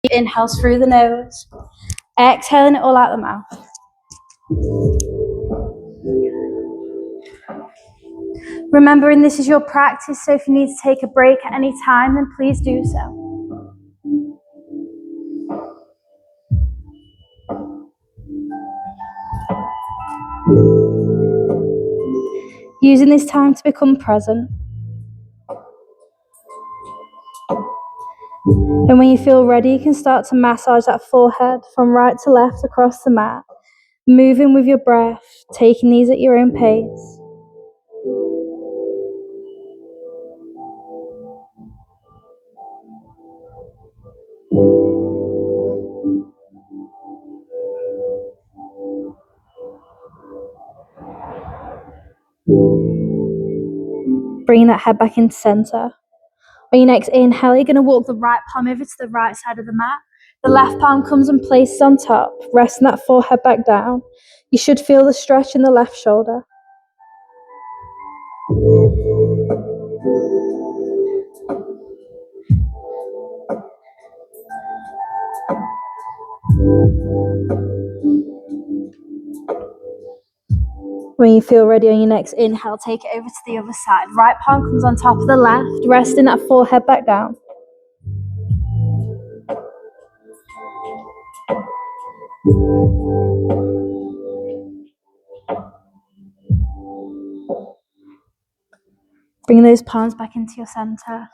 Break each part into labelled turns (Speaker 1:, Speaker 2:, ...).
Speaker 1: Inhales through the nose, exhaling it all out the mouth. Remembering this is your practice, so if you need to take a break at any time, then please do so. Using this time to become present. And when you feel ready, you can start to massage that forehead from right to left across the mat, moving with your breath, taking these at your own pace. Bringing that head back into center. On your next inhale, you're going to walk the right palm over to the right side of the mat. The left palm comes and places on top, resting that forehead back down. You should feel the stretch in the left shoulder. When you feel ready on your next inhale, take it over to the other side. Right palm comes on top of the left, resting that forehead back down. Bring those palms back into your center.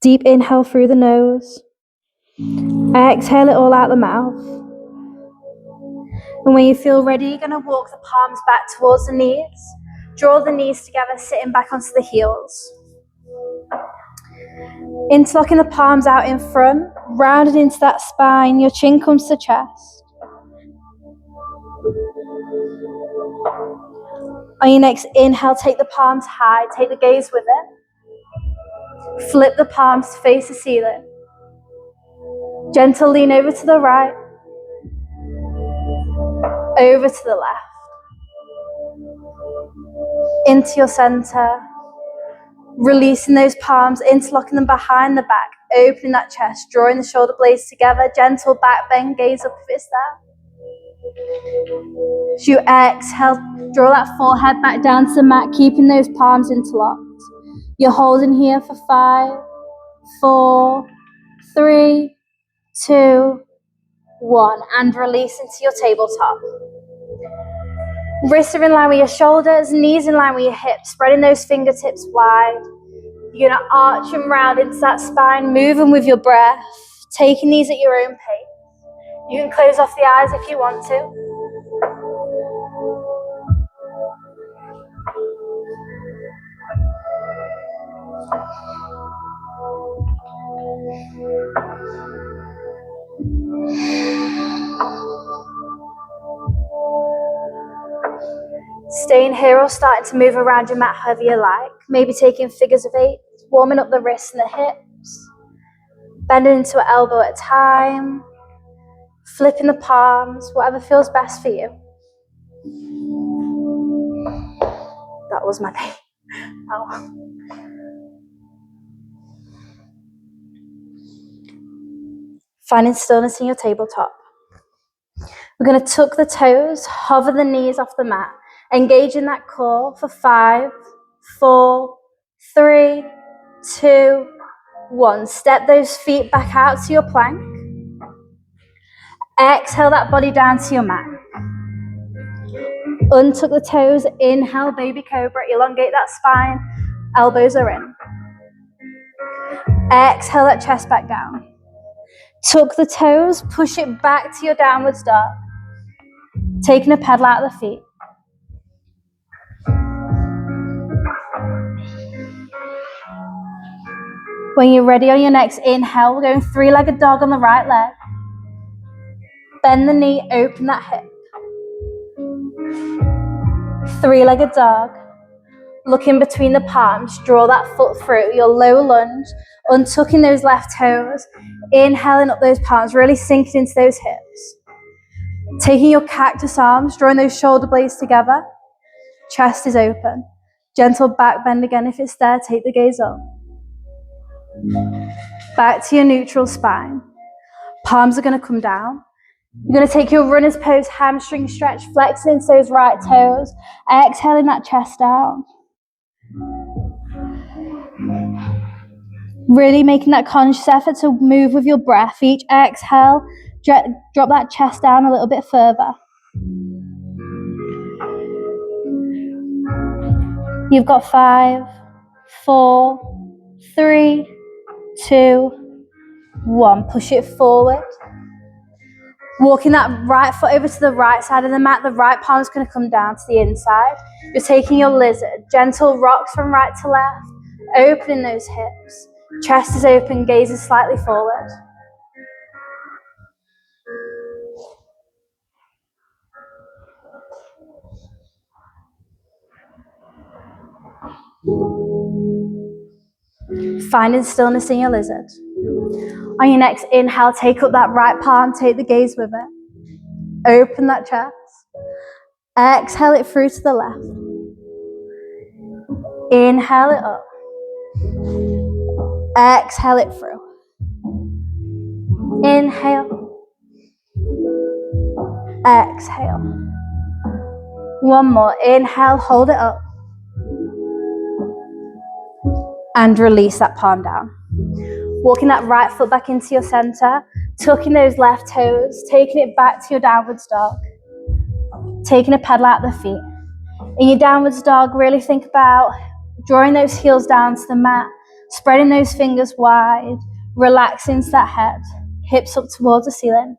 Speaker 1: Deep inhale through the nose. Exhale it all out the mouth. And when you feel ready, you're going to walk the palms back towards the knees. Draw the knees together, sitting back onto the heels. Interlocking the palms out in front, rounded into that spine. Your chin comes to chest. On your next inhale, take the palms high, take the gaze with it. Flip the palms to face the ceiling. Gentle lean over to the right, over to the left. Into your center. Releasing those palms, interlocking them behind the back, opening that chest, drawing the shoulder blades together. Gentle back bend, gaze up if it's there. As you exhale, draw that forehead back down to the mat, keeping those palms interlocked. You're holding here for 5, 4, 3, 2, 1, and release into your tabletop. Wrists are in line with your shoulders, knees in line with your hips, spreading those fingertips wide. You're going to arch and round into that spine, moving with your breath, taking these at your own pace. You can close off the eyes if you want to. Staying here or starting to move around your mat however you like. Maybe taking figures of 8, warming up the wrists and the hips. Bending into an elbow at a time. Flipping the palms, whatever feels best for you. That was my pain. Oh. Finding stillness in your tabletop. We're going to tuck the toes, hover the knees off the mat. Engage in that core for 5, 4, 3, 2, 1. Step those feet back out to your plank. Exhale that body down to your mat. Untuck the toes, inhale baby cobra, elongate that spine, elbows are in. Exhale that chest back down. Tuck the toes, push it back to your downwards dog. Taking a pedal out of the feet. When you're ready on your next inhale, we're going 3-legged dog on the right leg. Bend the knee, open that hip. 3-legged dog. Look in between the palms, draw that foot through, your low lunge, untucking those left toes, inhaling up those palms, really sinking into those hips. Taking your cactus arms, drawing those shoulder blades together, chest is open. Gentle back bend again if it's there, take the gaze up. Back to your neutral spine. Palms are going to come down. You're going to take your runner's pose, hamstring stretch, flexing into those right toes. Exhaling that chest down. Really making that conscious effort to move with your breath. Each exhale, drop that chest down a little bit further. You've got 5, 4, 3, 2, 1. Push it forward. Walking that right foot over to the right side of the mat. The right palm's going to come down to the inside. You're taking your lizard. Gentle rocks from right to left. Opening those hips. Chest is open, gaze is slightly forward. Finding stillness in your lizard. On your next inhale, take up that right palm, take the gaze with it. Open that chest. Exhale it through to the left. Inhale it up. Exhale it through. Inhale. Exhale. One more. Inhale, hold it up. And release that palm down. Walking that right foot back into your center, tucking those left toes, taking it back to your downwards dog. Taking a pedal out the feet. In your downwards dog, really think about drawing those heels down to the mat, spreading those fingers wide, relaxing into that head, hips up towards the ceiling.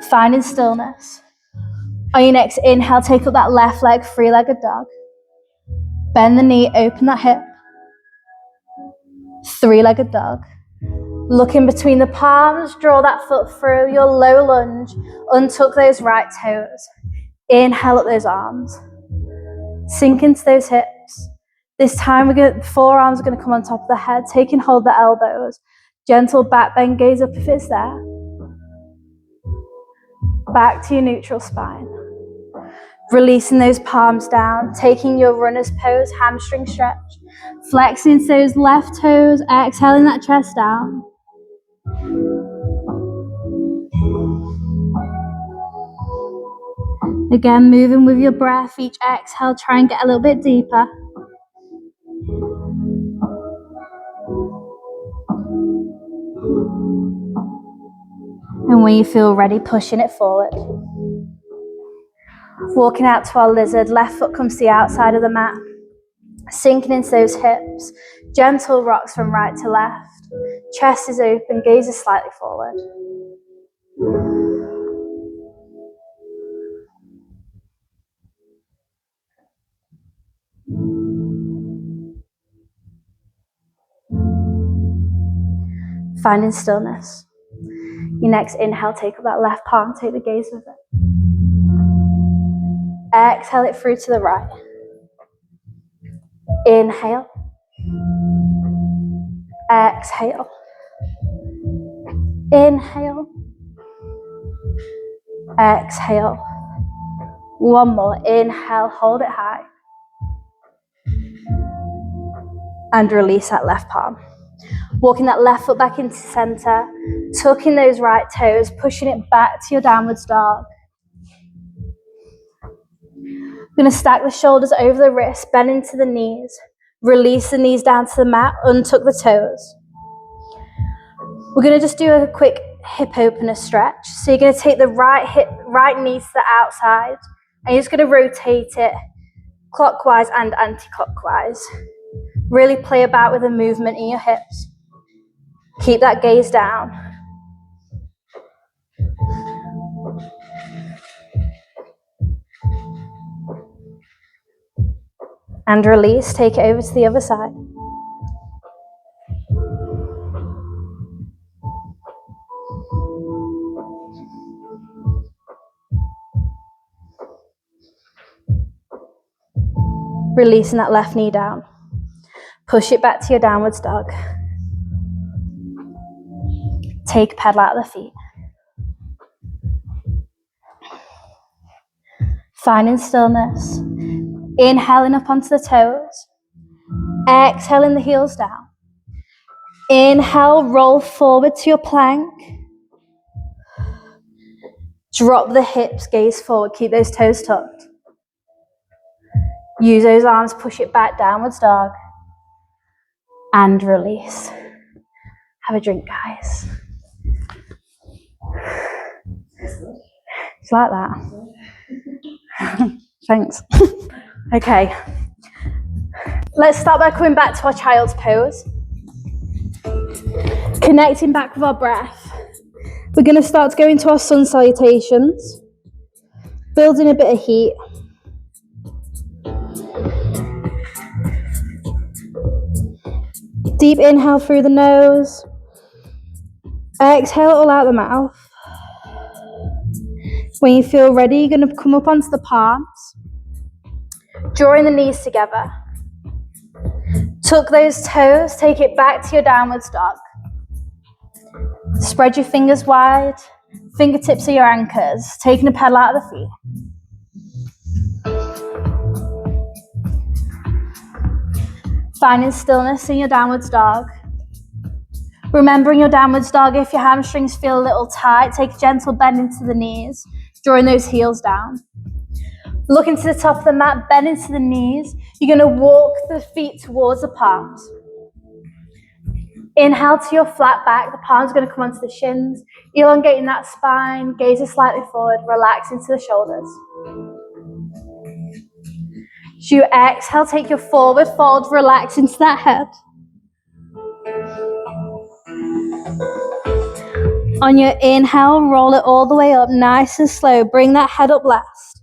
Speaker 1: Finding stillness. On your next inhale, take up that left leg, three-legged dog. Bend the knee, open that hip. Three-legged dog. Look in between the palms, draw that foot through your low lunge, untuck those right toes. Inhale up those arms. Sink into those hips. This time forearms are going to come on top of the head, taking hold of the elbows. Gentle back bend, gaze up if it's there. Back to your neutral spine. Releasing those palms down, taking your runner's pose, hamstring stretch. Flexing those left toes, exhaling that chest down. Again, moving with your breath. Each exhale, try and get a little bit deeper. And when you feel ready, pushing it forward. Walking out to our lizard, left foot comes to the outside of the mat. Sinking into those hips. Gentle rocks from right to left. Chest is open, gaze is slightly forward. Finding stillness. Your next inhale, take up that left palm, take the gaze with it. Exhale it through to the right. Inhale. Exhale. Inhale. Exhale. One more. Inhale, hold it high. And release that left palm. Walking that left foot back into center, tucking those right toes, pushing it back to your downwards dog. We're going to stack the shoulders over the wrists, bend into the knees, release the knees down to the mat, untuck the toes. We're going to just do a quick hip opener stretch. So you're going to take the right knee to the outside, and you're just going to rotate it clockwise and anti-clockwise. Really play about with the movement in your hips. Keep that gaze down. And release, take it over to the other side. Releasing that left knee down. Push it back to your downwards dog. Take pedal out of the feet. Finding stillness. Inhaling up onto the toes. Exhaling the heels down. Inhale, roll forward to your plank. Drop the hips, gaze forward, keep those toes tucked. Use those arms, push it back, downwards dog. And release. Have a drink, guys. It's like that. Thanks. Okay. Let's start by coming back to our child's pose. Connecting back with our breath. We're going to start to go into our sun salutations. Building a bit of heat. Deep inhale through the nose. Exhale all out the mouth. When you feel ready, you're going to come up onto the palms. Drawing the knees together. Tuck those toes, take it back to your downwards dog. Spread your fingers wide. Fingertips are your anchors. Taking the pedal out of the feet. Finding stillness in your downwards dog. Remembering your downwards dog, if your hamstrings feel a little tight, take a gentle bend into the knees, drawing those heels down. Looking to the top of the mat, bend into the knees. You're going to walk the feet towards the palms. Inhale to your flat back. The palms are going to come onto the shins, elongating that spine, gazing slightly forward, relax into the shoulders. As you exhale, take your forward fold, relax into that head. On your inhale, roll it all the way up, nice and slow. Bring that head up last.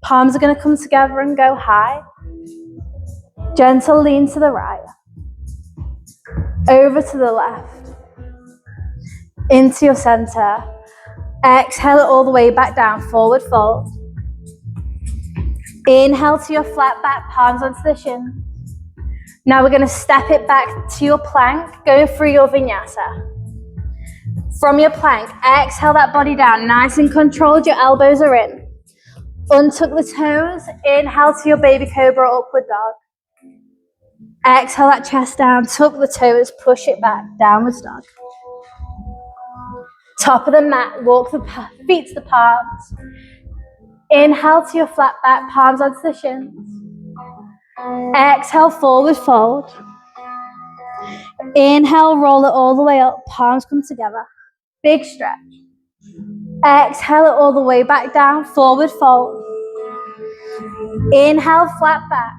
Speaker 1: Palms are going to come together and go high. Gentle lean to the right. Over to the left. Into your center. Exhale it all the way back down, forward fold. Inhale to your flat back, palms onto the shin. Now we're going to step it back to your plank, going through your vinyasa. From your plank, exhale that body down, nice and controlled, your elbows are in. Untuck the toes, inhale to your baby cobra upward dog. Exhale that chest down, tuck the toes, push it back, downwards dog. Top of the mat, walk the feet to the palms. Inhale to your flat back, palms onto the shins. Exhale, forward fold. Inhale, roll it all the way up, palms come together. Big stretch. Exhale it all the way back down, forward fold. Inhale, flat back.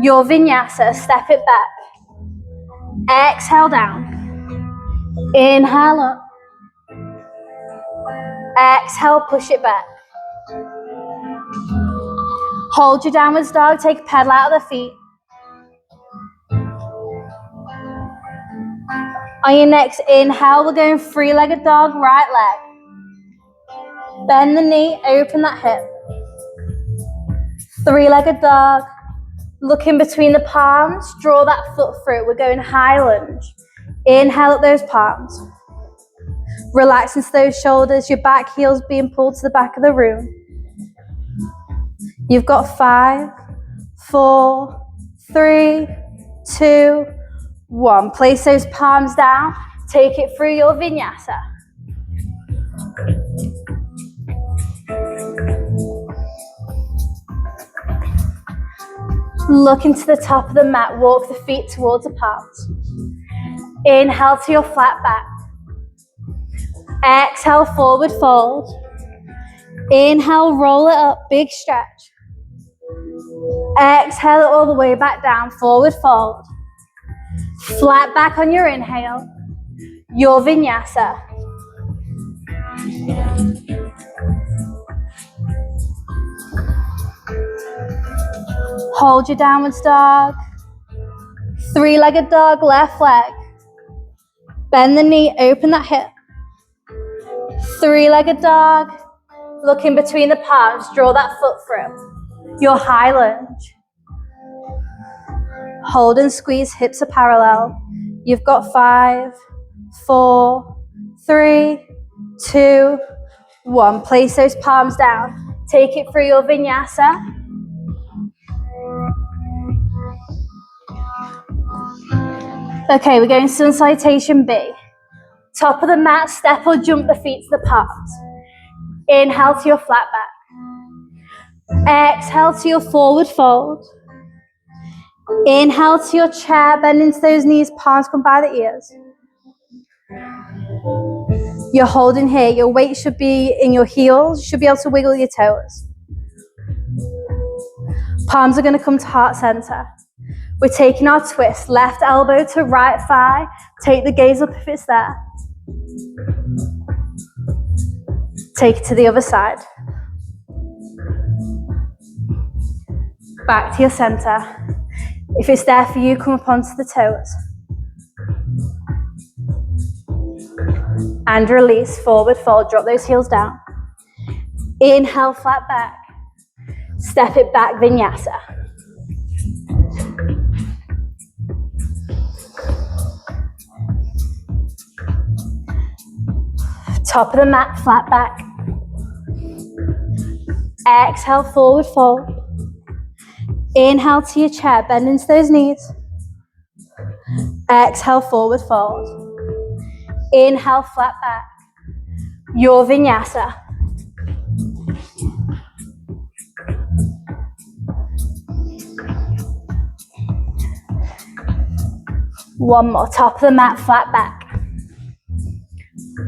Speaker 1: Your vinyasa, step it back. Exhale down. Inhale up. Exhale, push it back. Hold your downwards dog, take a pedal out of the feet. On your next inhale, we're going three-legged dog, right leg. Bend the knee, open that hip. Three-legged dog. Look in between the palms, draw that foot through. We're going high lunge. Inhale up those palms. Relax into those shoulders, your back heel's being pulled to the back of the room. You've got 5, 4, 3, 2, 1. Place those palms down. Take it through your vinyasa. Look into the top of the mat. Walk the feet towards the palms. Inhale to your flat back. Exhale, forward fold. Inhale, roll it up, big stretch. Exhale it all the way back down, forward fold. Flat back on your inhale. Your vinyasa. Hold your downwards dog. Three-legged dog, left leg. Bend the knee, open that hip. Three-legged dog. Look in between the palms, draw that foot through. Your high lunge. Hold and squeeze, hips are parallel. You've got 5, 4, 3, 2, 1. Place those palms down. Take it through your vinyasa. Okay, we're going sun salutation B. Top of the mat, step or jump the feet to the palms. Inhale to your flat back. Exhale to your forward fold. Inhale to your chair, bend into those knees, palms come by the ears. You're holding here, your weight should be in your heels, you should be able to wiggle your toes. Palms are going to come to heart center. We're taking our twist, left elbow to right thigh, take the gaze up if it's there. Take it to the other side. Back to your center. If it's there for you, come up onto the toes. And release, forward fold, drop those heels down. Inhale, flat back. Step it back, Vinyasa. Top of the mat, flat back. Exhale, forward fold. Inhale to your chair, bend into those knees. Exhale, forward fold. Inhale, flat back. Your Vinyasa. One more, top of the mat, flat back.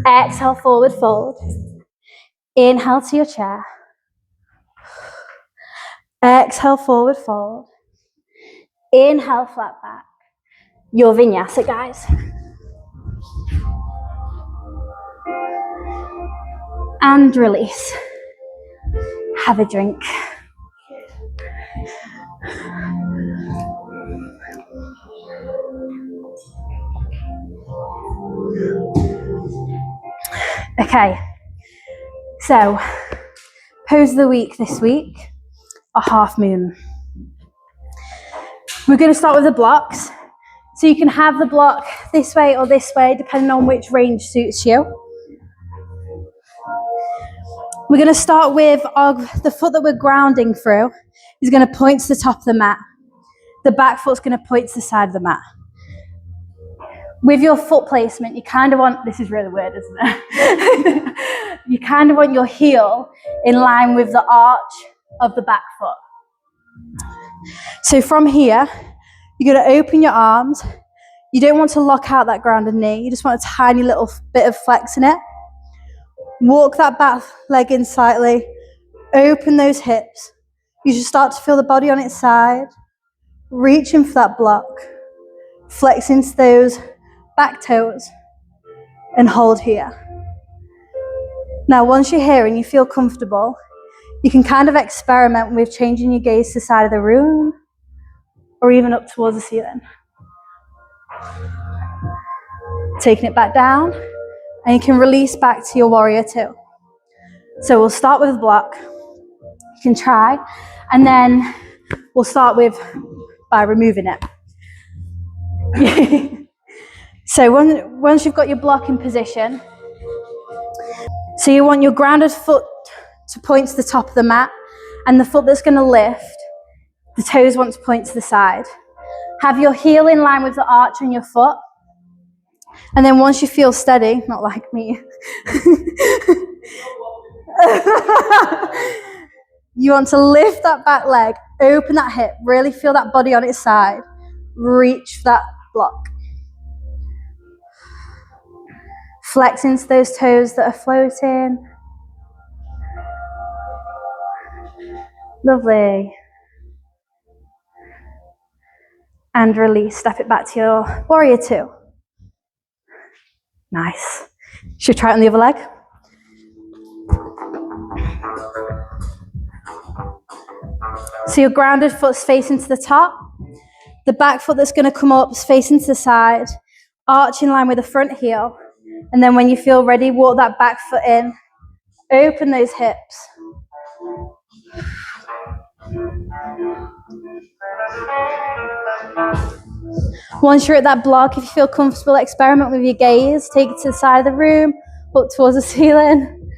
Speaker 1: Exhale, forward fold. Inhale to your chair. Exhale, forward fold. Inhale, flat back. Your Vinyasa, guys. And release. Have a drink. Okay, so pose of the week this week, a half moon. We're going to start with the blocks. So you can have the block this way or this way, depending on which range suits you. We're going to start with the foot that we're grounding through is going to point to the top of the mat. The back foot's going to point to the side of the mat. With your foot placement, you kind of want, this is really weird, isn't it? You kind of want your heel in line with the arch of the back foot. So from here, you're going to open your arms. You don't want to lock out that grounded knee. You just want a tiny little bit of flex in it. Walk that back leg in slightly. Open those hips. You should start to feel the body on its side. Reach in for that block. Flex into those back toes. And hold here. Now, once you're here and you feel comfortable, you can kind of experiment with changing your gaze to the side of the room or even up towards the ceiling. Taking it back down, and you can release back to your warrior two. So we'll start with a block. You can try, and then we'll start by removing it. So once you've got your block in position, so you want your grounded foot to point to the top of the mat, and the foot that's going to lift, the toes want to point to the side. Have your heel in line with the arch on your foot. And then once you feel steady, not like me, you want to lift that back leg, open that hip, really feel that body on its side, reach that block. Flex into those toes that are floating. Lovely. And release, step it back to your warrior two. Nice. Should we try it on the other leg? So your grounded foot's facing to the top. The back foot that's going to come up is facing to the side. Arch in line with the front heel. And then when you feel ready, walk that back foot in. Open those hips. Once you're at that block, if you feel comfortable, experiment with your gaze. Take it to the side of the room, up towards the ceiling.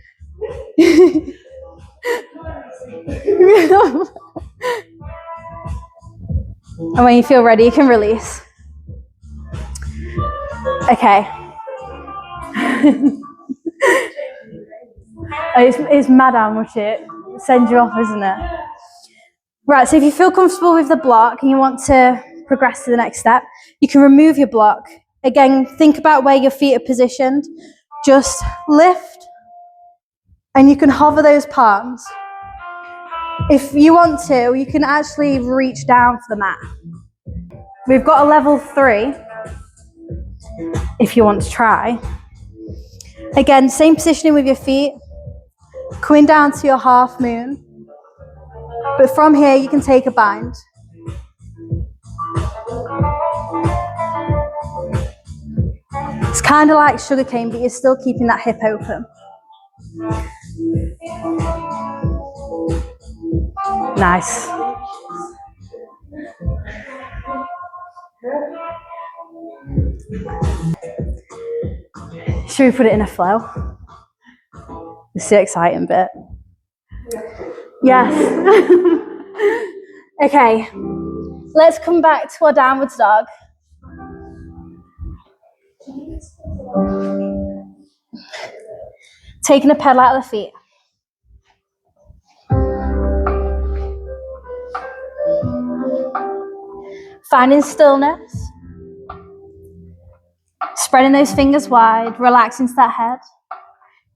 Speaker 1: And when you feel ready, you can release. Okay. It's mad how much it sends you off, isn't it? Right, so if you feel comfortable with the block and you want to progress to the next step, you can remove your block. Again, think about where your feet are positioned. Just lift, and you can hover those palms. If you want to, you can actually reach down for the mat. We've got a level 3, if you want to try. Again, same positioning with your feet, coming down to your half moon. But from here, you can take a bind. It's kind of like sugarcane, but you're still keeping that hip open. Nice. Should we put it in a flow? It's the exciting bit. Yes. Okay, let's come back to our downwards dog. Taking a pedal out of the feet. Finding stillness. Spreading those fingers wide, relaxing to that head.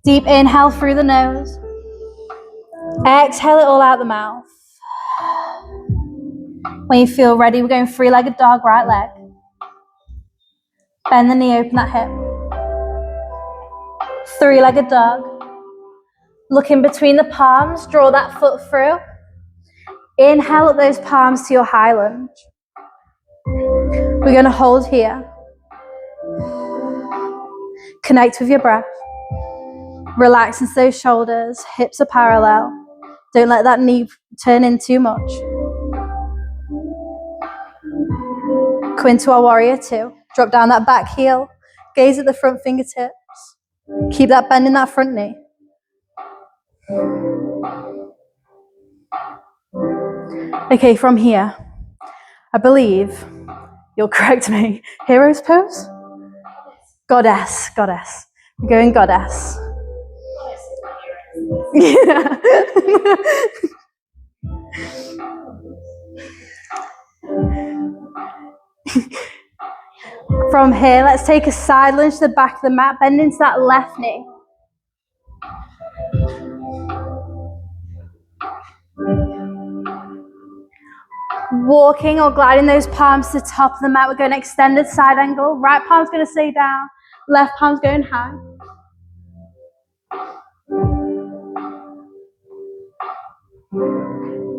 Speaker 1: Deep inhale through the nose. Exhale it all out the mouth. When you feel ready, we're going 3-legged dog, right leg. Bend the knee, open that hip. 3-legged dog. Look in between the palms, draw that foot through. Inhale up those palms to your high lunge. We're going to hold here. Connect with your breath. Relax into those shoulders, hips are parallel. Don't let that knee turn in too much. Come into our warrior 2. Drop down that back heel. Gaze at the front fingertips. Keep that bend in that front knee. Okay, from here, I believe you'll correct me. Hero's pose? Goddess. We're going goddess. Yeah. From here, let's take a side lunge to the back of the mat, bend into that left knee. Walking or gliding those palms to the top of the mat, we're going extended side angle. Right palm's going to stay down, left palm's going high.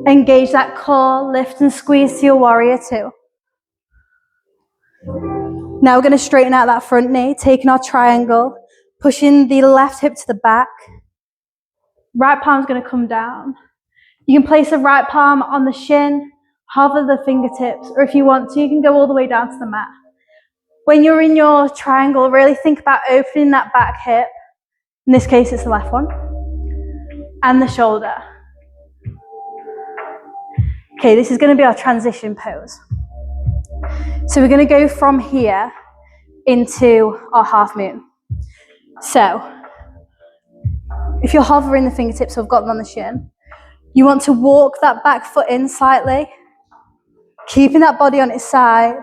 Speaker 1: Engage that core, lift and squeeze to your warrior 2. Now we're going to straighten out that front knee, taking our triangle, pushing the left hip to the back. Right palm's going to come down. You can place the right palm on the shin, hover the fingertips, or if you want to, you can go all the way down to the mat. When you're in your triangle, really think about opening that back hip. In this case, it's the left one. And the shoulder. Okay, this is going to be our transition pose. So we're going to go from here into our half moon. So, if you're hovering the fingertips, so I've got them on the shin, you want to walk that back foot in slightly, keeping that body on its side,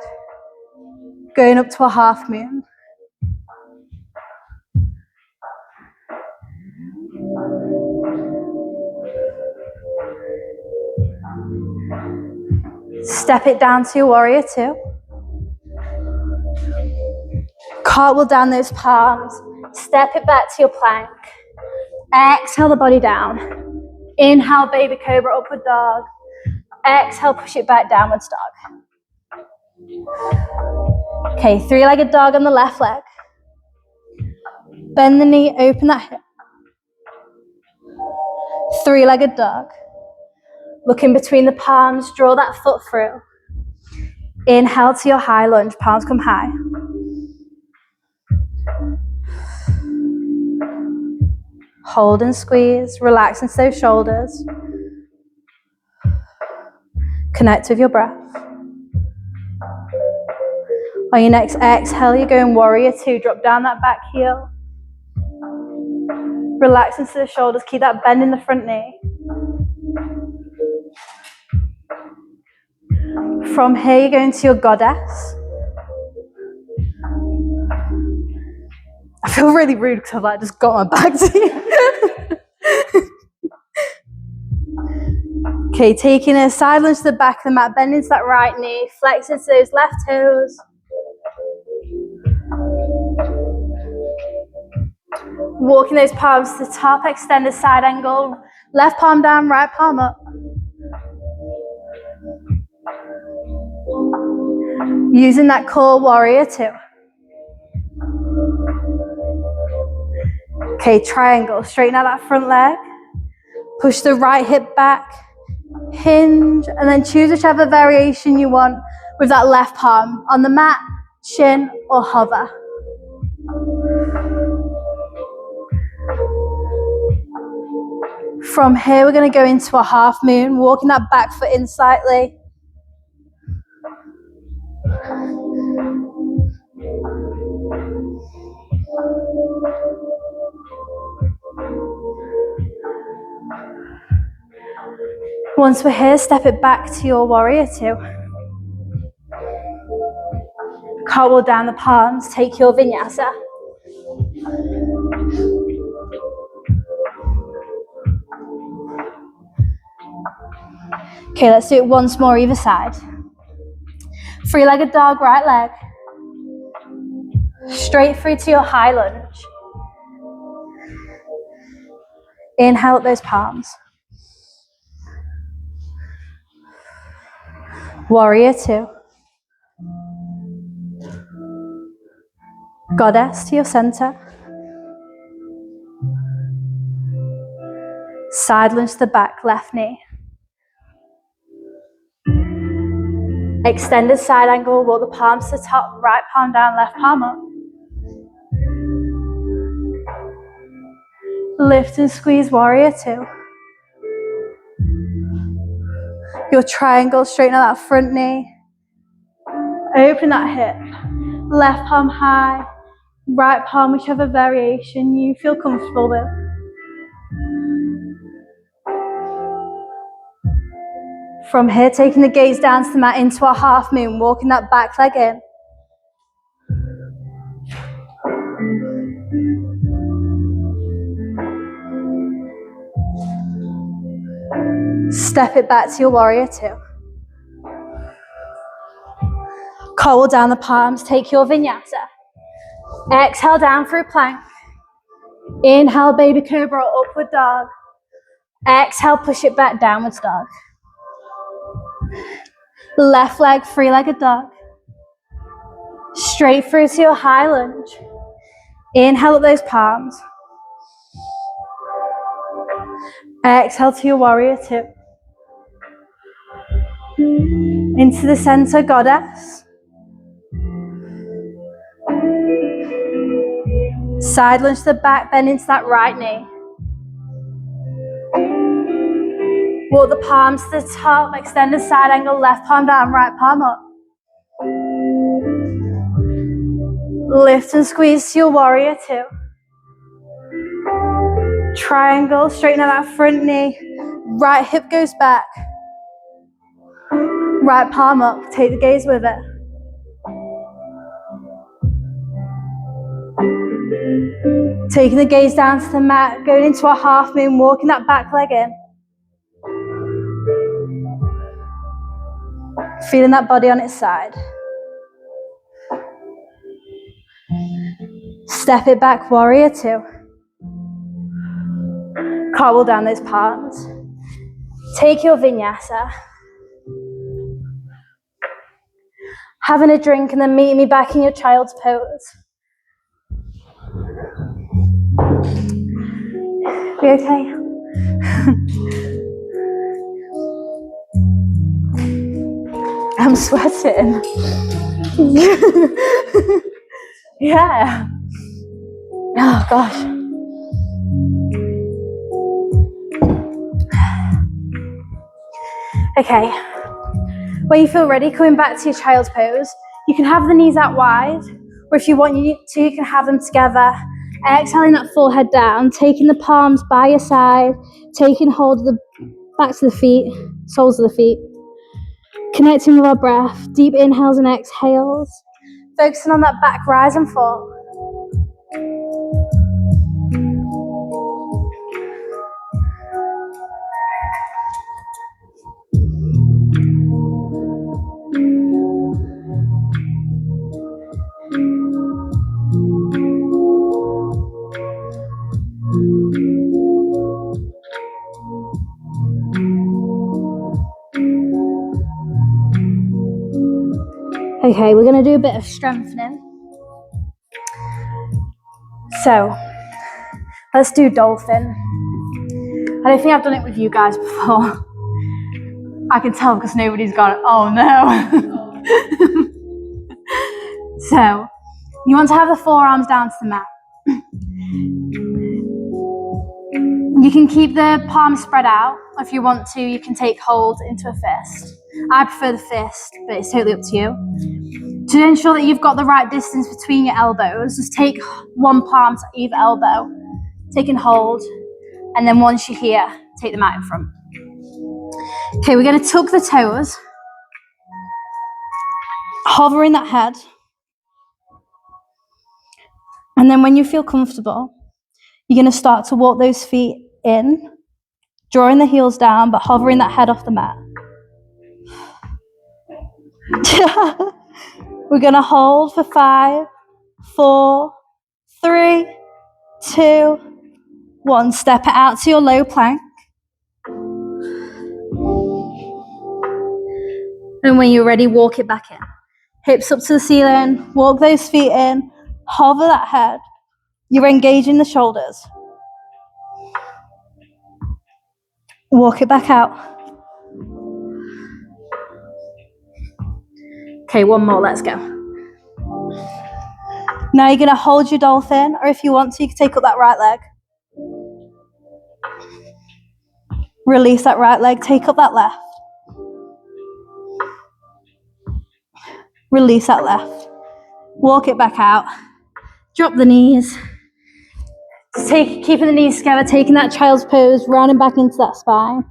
Speaker 1: going up to a half moon. Step it down to your warrior 2. Cartwheel down those palms. Step it back to your plank. Exhale the body down. Inhale, baby cobra, upward dog. Exhale, push it back, downwards dog. Okay, 3-legged dog on the left leg. Bend the knee, open that hip. 3-legged dog. Look in between the palms, draw that foot through. Inhale to your high lunge, palms come high. Hold and squeeze, relax into those shoulders. Connect with your breath. On your next exhale, you're going warrior two. Drop down that back heel. Relax into the shoulders. Keep that bend in the front knee. From here, you're going to your goddess. I feel really rude because I've like just got my back to you. Okay, taking a side lunge to the back of the mat, bend into that right knee, flex into those left toes. Walking those palms to the top, extended side angle, left palm down, right palm up. Using that core warrior two. Okay, triangle, straighten out that front leg. Push the right hip back, hinge, and then choose whichever variation you want with that left palm on the mat, chin, or hover. From here, we're going to go into a half moon, walking that back foot in slightly. Once we're here, step it back to your warrior two. Cartwheel down the palms, take your vinyasa. Okay, let's do it once more either side. Three-legged dog, right leg. Straight through to your high lunge. Inhale up those palms. Warrior two. Goddess to your center. Side lunge to the back, left knee. Extended side angle, walk the palms to the top, right palm down, left palm up. Lift and squeeze, warrior two. Your triangle, straighten out that front knee. Open that hip. Left palm high, right palm, whichever variation you feel comfortable with. From here, taking the gaze down to the mat into a half moon, walking that back leg in. Step it back to your warrior two. Cartwheel down the palms, take your vinyasa. Exhale down through plank. Inhale, baby cobra, upward dog. Exhale, push it back, downwards dog. Left leg, three-legged dog. Straight through to your high lunge. Inhale up those palms. Exhale to your warrior two. Into the center, goddess. Side lunge to the back, bend into that right knee. Walk the palms to the top, extended side angle, left palm down, right palm up. Lift and squeeze to your warrior two. Triangle, straighten out that front knee. Right hip goes back. Right palm up, take the gaze with it. Taking the gaze down to the mat, going into a half moon, walking that back leg in. Feeling that body on its side. Step it back, warrior two. Cartwheel down those palms. Take your vinyasa. Having a drink and then meet me back in your child's pose. You okay? I'm sweating. Yeah. Oh gosh. Okay. When you feel ready, coming back to your child's pose, You can have the knees out wide, or if you want to, you can have them together. Exhaling that forehead down, taking the palms by your side, taking hold of the backs of the feet, soles of the feet. Connecting with our breath, deep inhales and exhales. Focusing on that back rise and fall. Okay, we're going to do a bit of strengthening. So, let's do dolphin. I don't think I've done it with you guys before. I can tell because nobody's got it. Oh no. So, you want to have the forearms down to the mat. You can keep the palms spread out. If you want to, you can take hold into a fist. I prefer the fist, but it's totally up to you. To ensure that you've got the right distance between your elbows, just take one palm to either elbow, taking hold, and then once you're here, take them out in front. Okay, we're going to tuck the toes, hovering that head, and then when you feel comfortable, you're going to start to walk those feet in, drawing the heels down, but hovering that head off the mat. We're going to hold for 5, 4, 3, 2, 1. Step it out to your low plank. And when you're ready, walk it back in. Hips up to the ceiling, walk those feet in, hover that head. You're engaging the shoulders. Walk it back out. Okay, one more, let's go. Now you're going to hold your dolphin, or if you want to, you can take up that right leg. Release that right leg, take up that left. Release that left. Walk it back out. Drop the knees. Keeping the knees together, taking that child's pose, rounding back into that spine.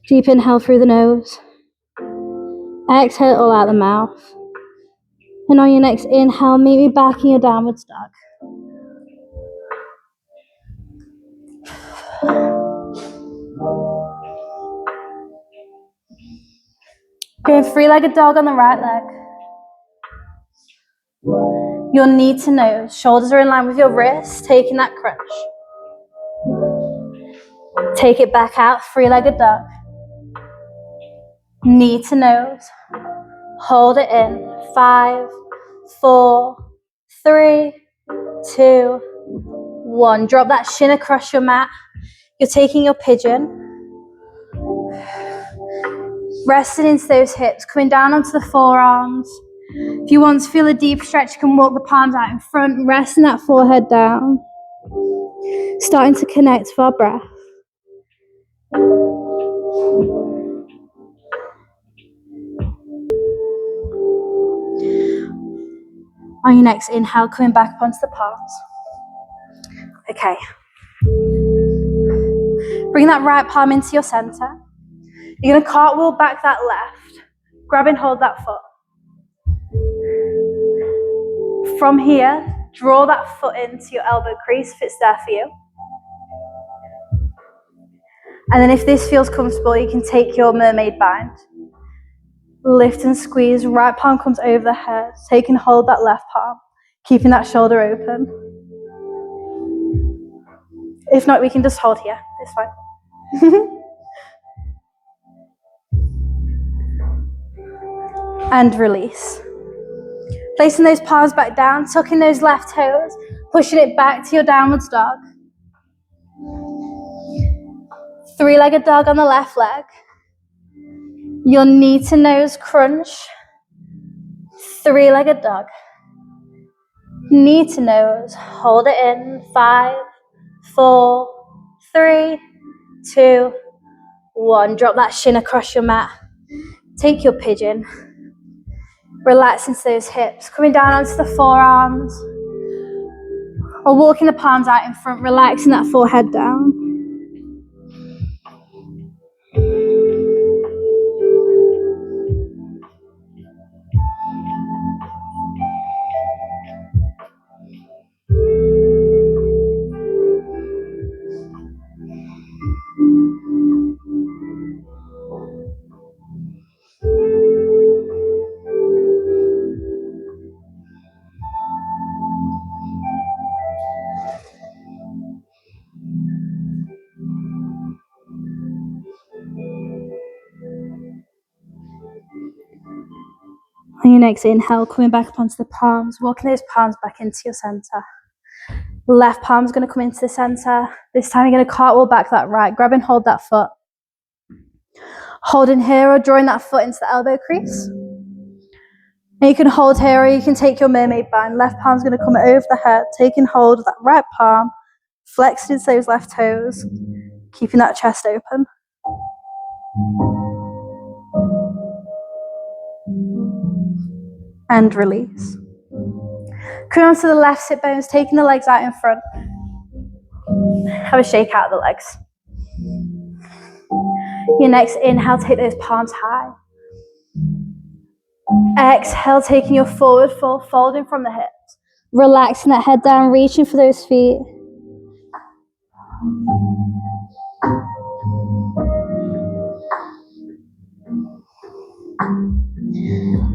Speaker 1: Deep inhale through the nose. Exhale it all out the mouth. And on your next inhale, meet me back in your downward dog. Going three-legged dog on the right leg. Your knee to nose. Shoulders are in line with your wrists, taking that crunch. Take it back out, three-legged dog. Knee to nose. Hold it in. 5, 4, 3, 2, 1. Drop that shin across your mat. You're taking your pigeon. Resting into those hips, coming down onto the forearms. If you want to feel a deep stretch, you can walk the palms out in front, resting that forehead down. Starting to connect with our breath. On your next inhale, coming back up onto the palms. Okay. Bring that right palm into your center. You're going to cartwheel back that left, grab and hold that foot. From here, draw that foot into your elbow crease if it's there for you. And then if this feels comfortable, you can take your mermaid bind. Lift and squeeze, right palm comes over the head, take and hold that left palm, keeping that shoulder open. If not, we can just hold here, it's fine. And release. Placing those palms back down, tucking those left toes, pushing it back to your downwards dog. Three-legged dog on the left leg. Your knee to nose crunch. Three-legged dog. Knee to nose, hold it in, 5, 4, 3, 2, 1. Drop that shin across your mat. Take your pigeon. Relax into those hips, coming down onto the forearms, or walking the palms out in front, relaxing that forehead down. On your next inhale, coming back up onto the palms, walking those palms back into your center. Left palm's going to come into the center. This time you're going to cartwheel back that right. Grab and hold that foot. Holding here or drawing that foot into the elbow crease. And you can hold here or you can take your mermaid bind. Left palm's going to come over the head, taking hold of that right palm, flexed into those left toes, keeping that chest open. And release. Coming onto the left sit bones, taking the legs out in front. Have a shake out of the legs. Your next inhale, take those palms high. Exhale, taking your forward fold, folding from the hips. Relaxing that head down, reaching for those feet.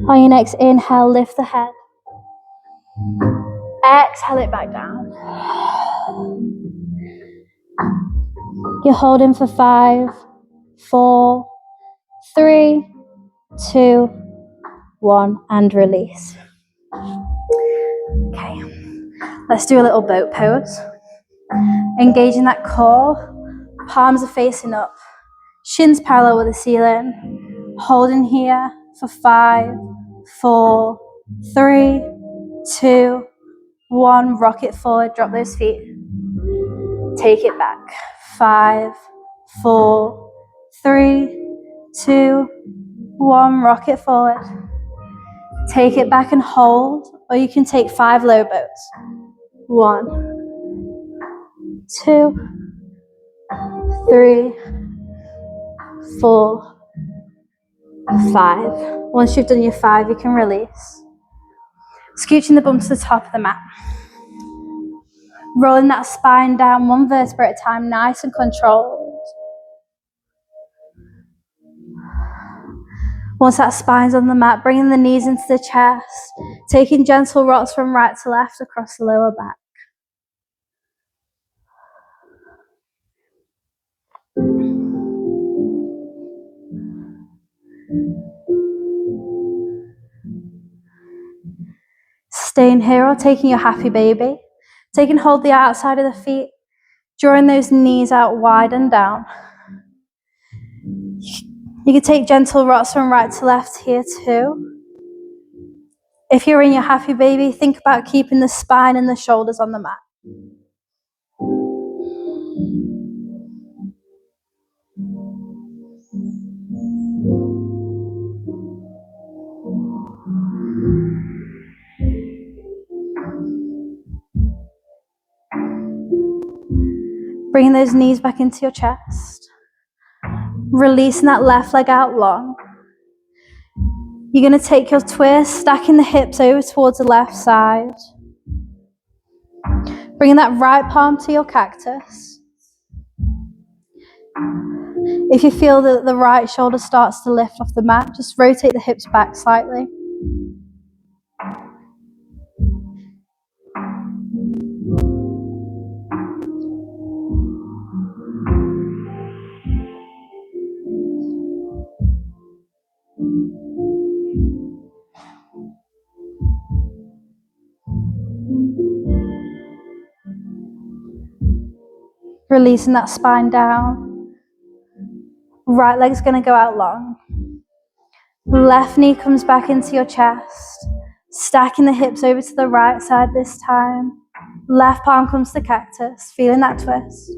Speaker 1: On your next inhale, lift the head. Exhale it back down. You're holding for 5, 4, 3, 2, 1, and release. Okay, let's do a little boat pose. Engaging that core, palms are facing up, shins parallel with the ceiling. Holding here for 5, 4, 3, 2, 1. Rock it forward, drop those feet. Take it back. 5, 4, 3, 2, 1. Rock it forward. Take it back and hold, or you can take 5 low boats. 1, 2, 3, 4, 5. Once you've done your 5, you can release. Scooching the bum to the top of the mat. Rolling that spine down 1 vertebra at a time, nice and controlled. Once that spine's on the mat, bringing the knees into the chest, taking gentle rocks from right to left across the lower back. Staying here or taking your happy baby. Taking hold the outside of the feet, drawing those knees out wide and down. You can take gentle rocks from right to left here too. If you're in your happy baby, think about keeping the spine and the shoulders on the mat. Bringing those knees back into your chest. Releasing that left leg out long. You're going to take your twist, stacking the hips over towards the left side. Bringing that right palm to your cactus. If you feel that the right shoulder starts to lift off the mat, just rotate the hips back slightly. Releasing that spine down. Right leg's going to go out long. Left knee comes back into your chest. Stacking the hips over to the right side this time. Left palm comes to cactus, feeling that twist.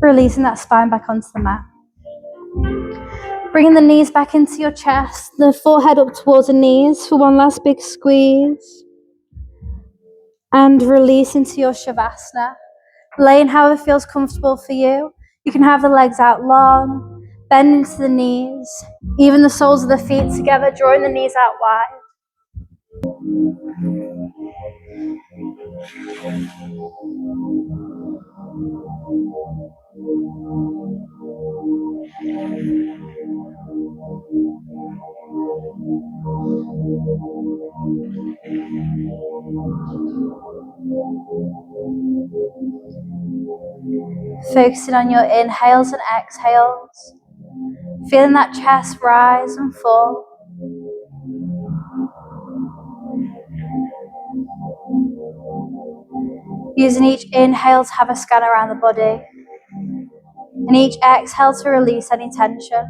Speaker 1: Releasing that spine back onto the mat. Bringing the knees back into your chest, the forehead up towards the knees for one last big squeeze. And release into your Shavasana. Laying however feels comfortable for you. You can have the legs out long, bend into the knees, even the soles of the feet together, drawing the knees out wide. Focusing on your inhales and exhales, feeling that chest rise and fall. Using each inhale to have a scan around the body, and each exhale to release any tension.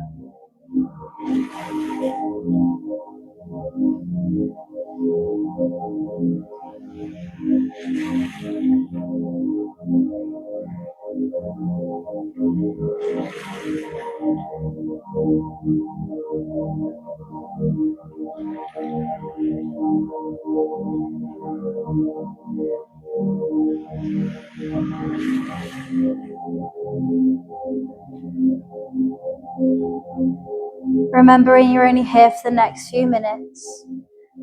Speaker 1: Remembering you're only here for the next few minutes,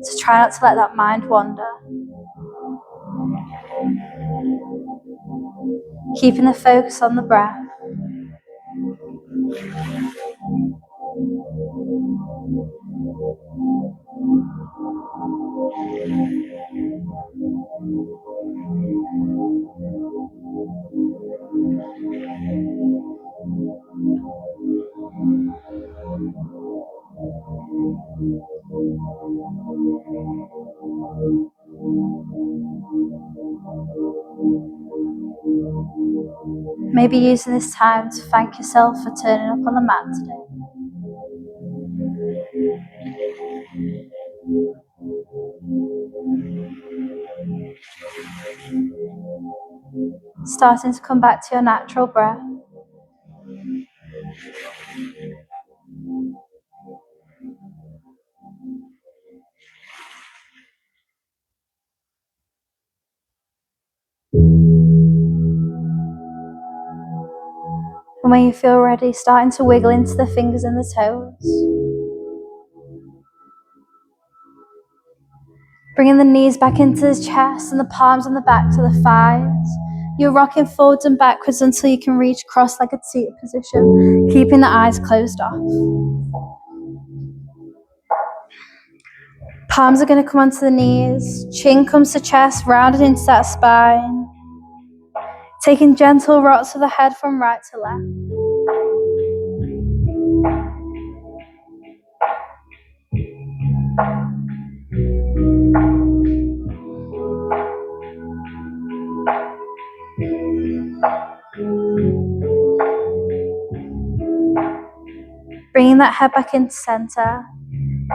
Speaker 1: so try not to let that mind wander. Keeping the focus on the breath. Maybe using this time to thank yourself for turning up on the mat today. Starting to come back to your natural breath. And when you feel ready, starting to wiggle into the fingers and the toes. Bringing the knees back into the chest and the palms on the back to the thighs. You're rocking forwards and backwards until you can reach cross-legged seated position, keeping the eyes closed off. Palms are going to come onto the knees, chin comes to chest, rounded into that spine. Taking gentle rocks of the head from right to left. Bringing that head back into center,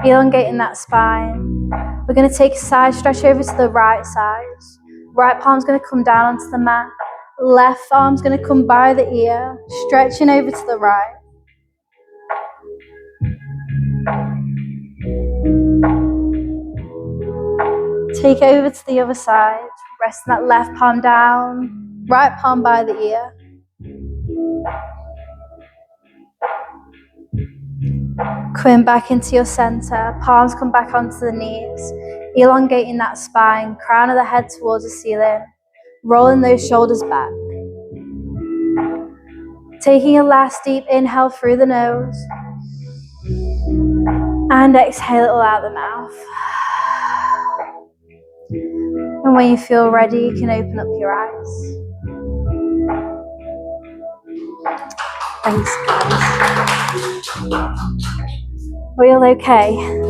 Speaker 1: elongating that spine. We're going to take a side stretch over to the right side. Right palm's going to come down onto the mat. Left arm's going to come by the ear, stretching over to the right. Take it over to the other side, resting that left palm down, right palm by the ear. Coming back into your center, palms come back onto the knees, elongating that spine, crown of the head towards the ceiling, rolling those shoulders back. Taking a last deep inhale through the nose, and exhale it all out the mouth. And when you feel ready, you can open up your eyes. Thanks, guys. Are we all okay?